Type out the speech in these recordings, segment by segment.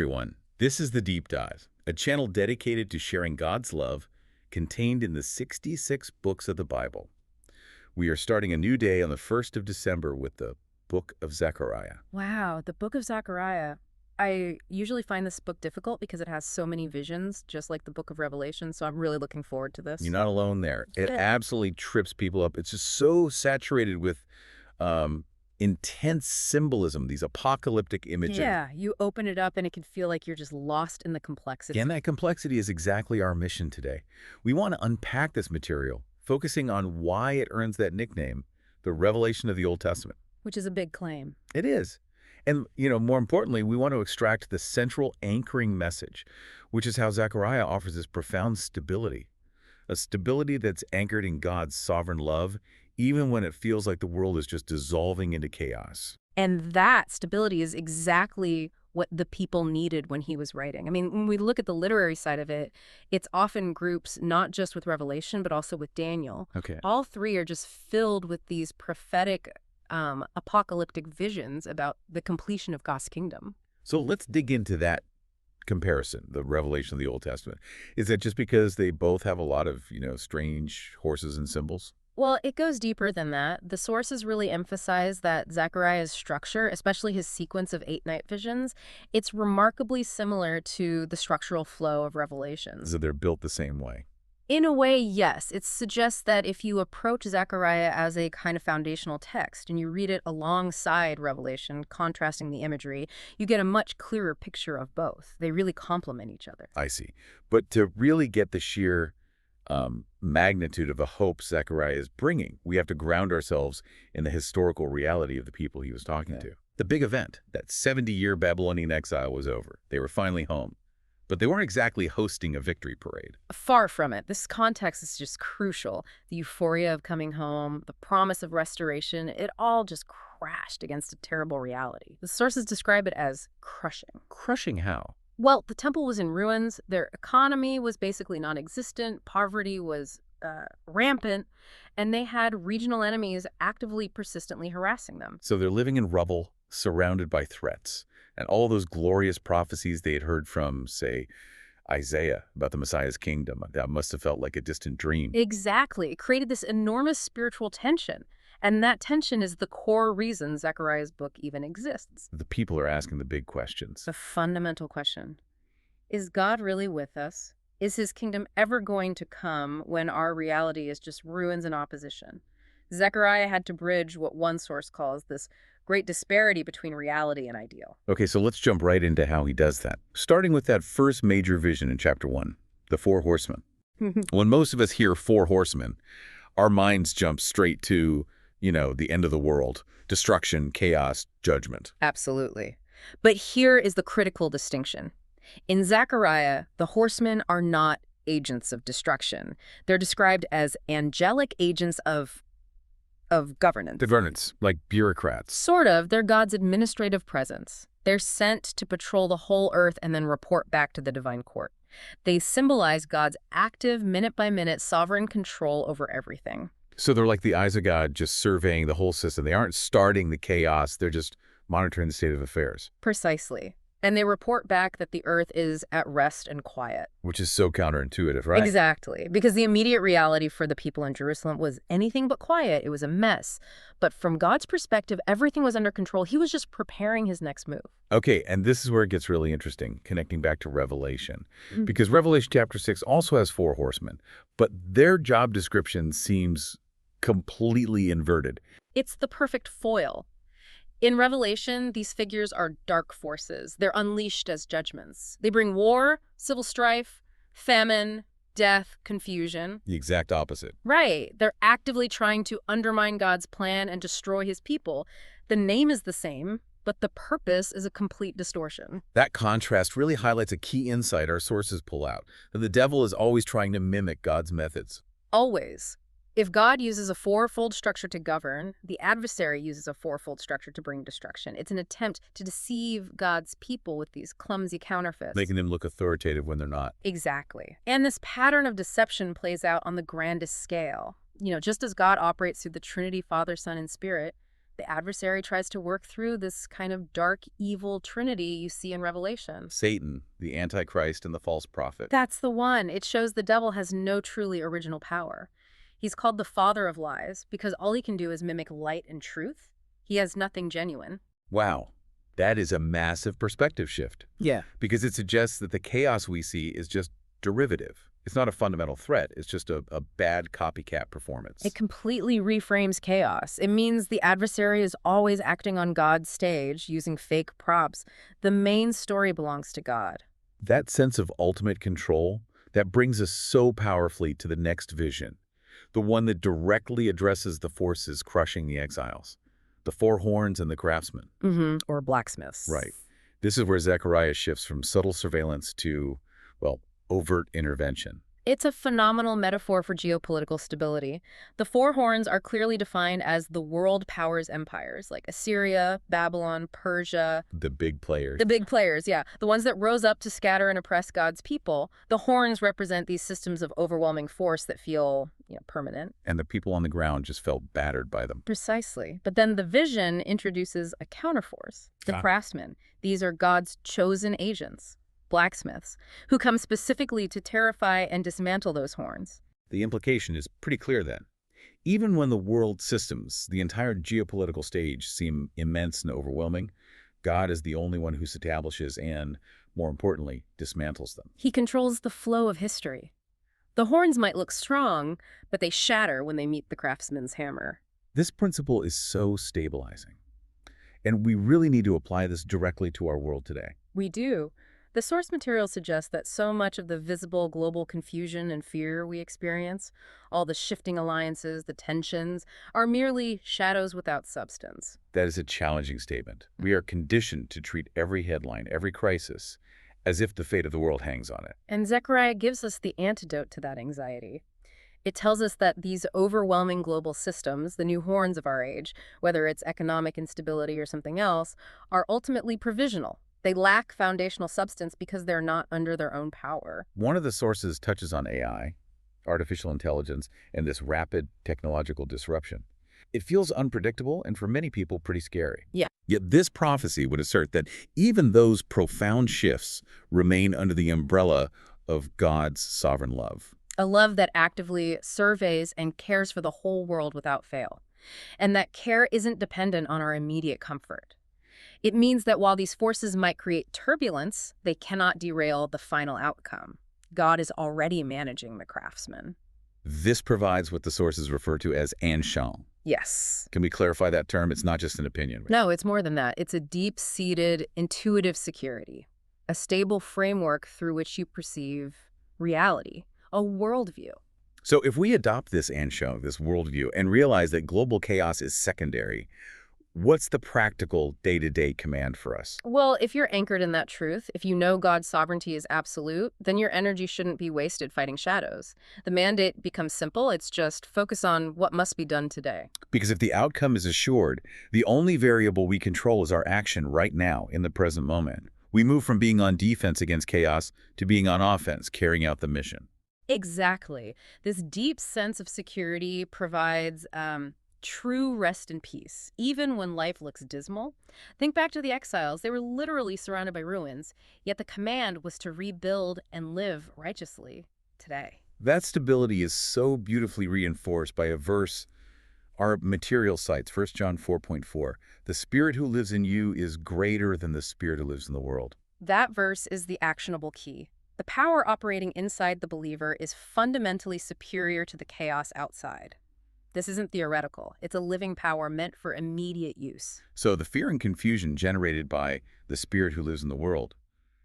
Everyone, this is The Deep Dive, a channel dedicated to sharing God's love contained in the 66 books of the Bible. We are starting a new day on the 1st of December with the book of Zechariah. Wow, the book of Zechariah. I usually find this book difficult because it has so many visions, just like the book of Revelation, so I'm really looking forward to this. You're not alone there. It Good. absolutely trips people up. It's just so saturated with intense symbolism, these apocalyptic images. Yeah, you open it up and it can feel like you're just lost in the complexity. And that complexity is exactly our mission today. We want to unpack this material, focusing on why it earns that nickname, the revelation of the Old Testament. Which is a big claim. It is. And, more importantly, we want to extract the central anchoring message, which is how Zechariah offers this profound stability, a stability that's anchored in God's sovereign love, even when it feels like the world is just dissolving into chaos. And that stability is exactly what the people needed when he was writing. I mean, when we look at the literary side of it, it's often groups not just with Revelation, but also with Daniel. Okay. All three are just filled with these prophetic apocalyptic visions about the completion of God's kingdom. So let's dig into that comparison, the revelation of the Old Testament. Is that just because they both have a lot of, strange horses and symbols? Well, it goes deeper than that. The sources really emphasize that Zechariah's structure, especially his sequence of 8 night visions, it's remarkably similar to the structural flow of Revelations. So they're built the same way. In a way, yes. It suggests that if you approach Zechariah as a kind of foundational text and you read it alongside Revelation, contrasting the imagery, you get a much clearer picture of both. They really complement each other. I see. But to really get the sheer magnitude of the hope Zechariah is bringing, we have to ground ourselves in the historical reality of the people he was talking to. The big event, that 70-year Babylonian exile, was over. They were finally home. But they weren't exactly hosting a victory parade. Far from it. This context is just crucial. The euphoria of coming home, the promise of restoration, it all just crashed against a terrible reality. The sources describe it as crushing. Crushing how? Well, the temple was in ruins. Their economy was basically non-existent. Poverty was rampant. And they had regional enemies actively, persistently harassing them. So they're living in rubble, surrounded by threats. And all those glorious prophecies they had heard from, say, Isaiah about the Messiah's kingdom, that must have felt like a distant dream. Exactly. It created this enormous spiritual tension. And that tension is the core reason Zechariah's book even exists. The people are asking the big questions. The fundamental question. Is God really with us? Is his kingdom ever going to come when our reality is just ruins and opposition? Zechariah had to bridge what one source calls this great disparity between reality and ideal. Okay, so let's jump right into how he does that. Starting with that first major vision in chapter 1, the 4 horsemen. When most of us hear 4 horsemen, our minds jump straight to, the end of the world, destruction, chaos, judgment. Absolutely. But here is the critical distinction. In Zechariah, the horsemen are not agents of destruction. They're described as angelic agents of governance. Governance, like bureaucrats. Sort of. They're God's administrative presence. They're sent to patrol the whole earth and then report back to the divine court. They symbolize God's active, minute-by-minute sovereign control over everything. So they're like the eyes of God, just surveying the whole system. They aren't starting the chaos. They're just monitoring the state of affairs. Precisely. And they report back that the earth is at rest and quiet. Which is so counterintuitive, right? Exactly. Because the immediate reality for the people in Jerusalem was anything but quiet. It was a mess. But from God's perspective, everything was under control. He was just preparing his next move. Okay, and this is where it gets really interesting, connecting back to Revelation. Because Revelation chapter 6 also has 4 horsemen, but their job description seems completely inverted. It's the perfect foil. In Revelation, these figures are dark forces. They're unleashed as judgments. They bring war, civil strife, famine, death, confusion. The exact opposite. Right. They're actively trying to undermine God's plan and destroy his people. The name is the same, but the purpose is a complete distortion. That contrast really highlights a key insight our sources pull out, that the devil is always trying to mimic God's methods. Always. If God uses a 4-fold structure to govern, the adversary uses a 4-fold structure to bring destruction. It's an attempt to deceive God's people with these clumsy counterfeits. Making them look authoritative when they're not. Exactly. And this pattern of deception plays out on the grandest scale. Just as God operates through the Trinity, Father, Son, and Spirit, The adversary tries to work through this kind of dark, evil trinity you see in Revelation. Satan, the Antichrist, and the false prophet. That's the one. It shows the devil has no truly original power. He's called the father of lies because all he can do is mimic light and truth. He has nothing genuine. Wow, that is a massive perspective shift. Yeah. Because it suggests that the chaos we see is just derivative. It's not a fundamental threat. It's just a bad copycat performance. It completely reframes chaos. It means the adversary is always acting on God's stage using fake props. The main story belongs to God. That sense of ultimate control, that brings us so powerfully to the next vision, the one that directly addresses the forces crushing the exiles, the four horns and the craftsmen. Or blacksmiths. Right. This is where Zechariah shifts from subtle surveillance to, well, overt intervention. It's a phenomenal metaphor for geopolitical stability. The four horns are clearly defined as the world powers empires, like Assyria, Babylon, Persia. The big players. The big players, yeah. The ones that rose up to scatter and oppress God's people. The horns represent these systems of overwhelming force that feel, permanent. And the people on the ground just felt battered by them. Precisely. But then the vision introduces a counterforce, the craftsmen. These are God's chosen agents, blacksmiths, who come specifically to terrify and dismantle those horns. The implication is pretty clear then. Even when the world systems, the entire geopolitical stage, seem immense and overwhelming, God is the only one who establishes and, more importantly, dismantles them. He controls the flow of history. The horns might look strong, but they shatter when they meet the craftsman's hammer. This principle is so stabilizing. And we really need to apply this directly to our world today. We do. The source material suggests that so much of the visible global confusion and fear we experience, all the shifting alliances, the tensions, are merely shadows without substance. That is a challenging statement. We are conditioned to treat every headline, every crisis, as if the fate of the world hangs on it. And Zechariah gives us the antidote to that anxiety. It tells us that these overwhelming global systems, the new horns of our age, whether it's economic instability or something else, are ultimately provisional. They lack foundational substance because they're not under their own power. One of the sources touches on AI, artificial intelligence, and this rapid technological disruption. It feels unpredictable and for many people pretty scary. Yeah. Yet this prophecy would assert that even those profound shifts remain under the umbrella of God's sovereign love. A love that actively surveys and cares for the whole world without fail. And that care isn't dependent on our immediate comfort. It means that while these forces might create turbulence, they cannot derail the final outcome. God is already managing the craftsman. This provides what the sources refer to as anshan. Yes. Can we clarify that term? It's not just an opinion. No, it's more than that. It's a deep-seated, intuitive security, a stable framework through which you perceive reality, a worldview. So if we adopt this anshan, this worldview, and realize that global chaos is secondary, what's the practical day-to-day command for us? Well, if you're anchored in that truth, if you know God's sovereignty is absolute, then your energy shouldn't be wasted fighting shadows. The mandate becomes simple. It's just focus on what must be done today. Because if the outcome is assured, the only variable we control is our action right now, in the present moment. We move from being on defense against chaos to being on offense, carrying out the mission. Exactly. This deep sense of security provides true rest and peace, even when life looks dismal. Think back to the exiles. They were literally surrounded by ruins, yet the command was to rebuild and live righteously today. That stability is so beautifully reinforced by a verse our material cites, 1 John 4.4. The Spirit who lives in you is greater than the Spirit who lives in the world. That verse is the actionable key. The power operating inside the believer is fundamentally superior to the chaos outside. This isn't theoretical. It's a living power meant for immediate use. So the fear and confusion generated by the Spirit who lives in the world,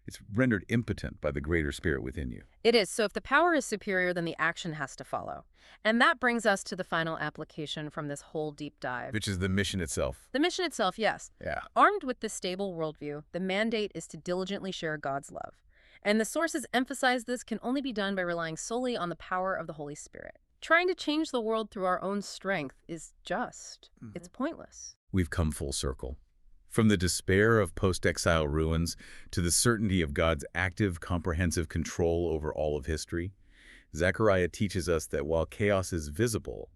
it's rendered impotent by the greater Spirit within you. It is. So if the power is superior, then the action has to follow. And that brings us to the final application from this whole deep dive. Which is the mission itself. The mission itself, yes. Yeah. Armed with this stable worldview, the mandate is to diligently share God's love. And the sources emphasize this can only be done by relying solely on the power of the Holy Spirit. Trying to change the world through our own strength is it's pointless. We've come full circle. From the despair of post-exile ruins to the certainty of God's active, comprehensive control over all of history, Zechariah teaches us that while chaos is visible,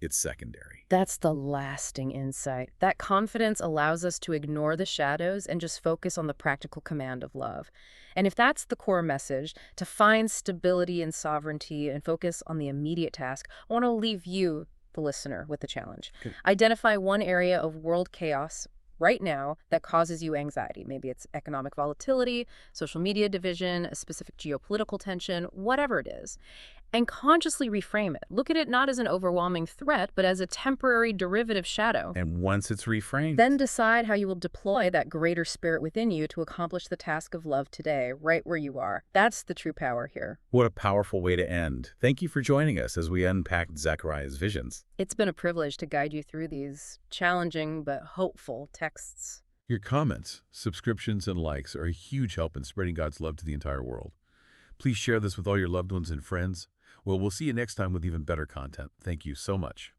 it's secondary. That's the lasting insight. That confidence allows us to ignore the shadows and just focus on the practical command of love. And if that's the core message, to find stability and sovereignty and focus on the immediate task, I want to leave you, the listener, with a challenge. Okay. Identify one area of world chaos right now that causes you anxiety. Maybe it's economic volatility, social media division, a specific geopolitical tension, whatever it is, and consciously reframe it. Look at it not as an overwhelming threat, but as a temporary derivative shadow. And once it's reframed, Then decide how you will deploy that greater spirit within you to accomplish the task of love today, right where you are. That's the true power here. what a powerful way to end. Thank you for joining us as we unpacked Zechariah's visions. It's been a privilege to guide you through these challenging but hopeful texts. Your comments, subscriptions, and likes are a huge help in spreading God's love to the entire world. Please share this with all your loved ones and friends. Well, we'll see you next time with even better content. Thank you so much.